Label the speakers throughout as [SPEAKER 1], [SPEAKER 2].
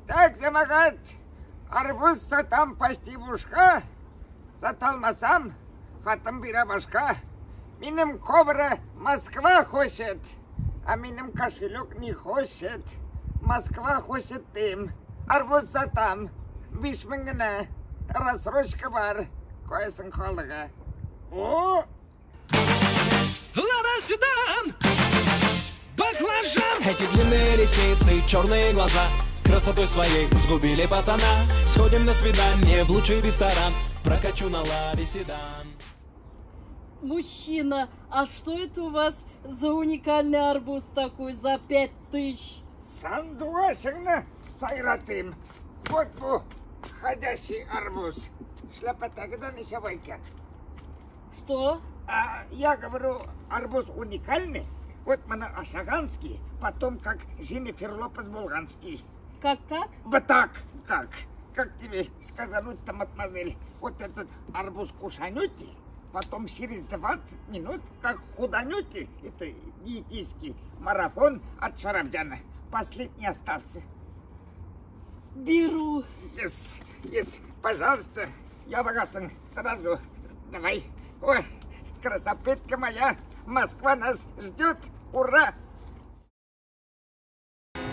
[SPEAKER 1] Так, замагат, арбуз сатам пастибушка, саталмасам, хатам бира башка. Минем кобра Москва хочет, а минем кошелек не хочет. Москва хочет им, арбуз сатам, бишмингна, рассрочка бар, коясын халыга. О!
[SPEAKER 2] Лада Седан, баклажан.
[SPEAKER 3] Эти длинные ресницы, черные глаза красотой своей сгубили пацана. Сходим на свидание в лучший ресторан, прокачу на Ладе Седан.
[SPEAKER 4] Мужчина, а что это у вас за уникальный арбуз такой за 5000?
[SPEAKER 1] Сандуашигна сайратым. Вот бу ходящий арбуз. Шляпотагда не сявайка.
[SPEAKER 4] Что?
[SPEAKER 1] Я говорю, арбуз уникальный. Вот мана Ашаганский, потом как Женнифер Лопес Булганский.
[SPEAKER 4] Как?
[SPEAKER 1] Вот так, как? Как тебе сказануть-то, мадемуазель? Вот этот арбуз кушанете, потом через 20 минут, как худанете, это диетический марафон от Шарафджана. Последний остался.
[SPEAKER 4] Беру.
[SPEAKER 1] Yes, пожалуйста, я богатый сразу. Давай. Ой, красопетка моя, Москва нас ждет. Ура!
[SPEAKER 5] Эй!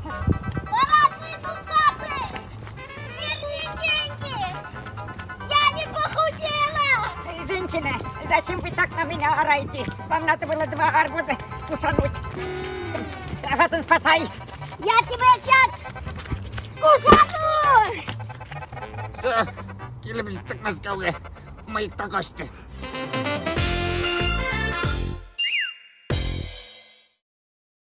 [SPEAKER 5] Паразит усатый! Верни деньги! Я не похудела!
[SPEAKER 6] Женщина, зачем вы так на меня ораете? Вам надо было 2 арбуза кушануть. Агатын, спасай!
[SPEAKER 5] Я тебя сейчас кушану!
[SPEAKER 1] Все, келіп жеттік Москваға. Мы только что.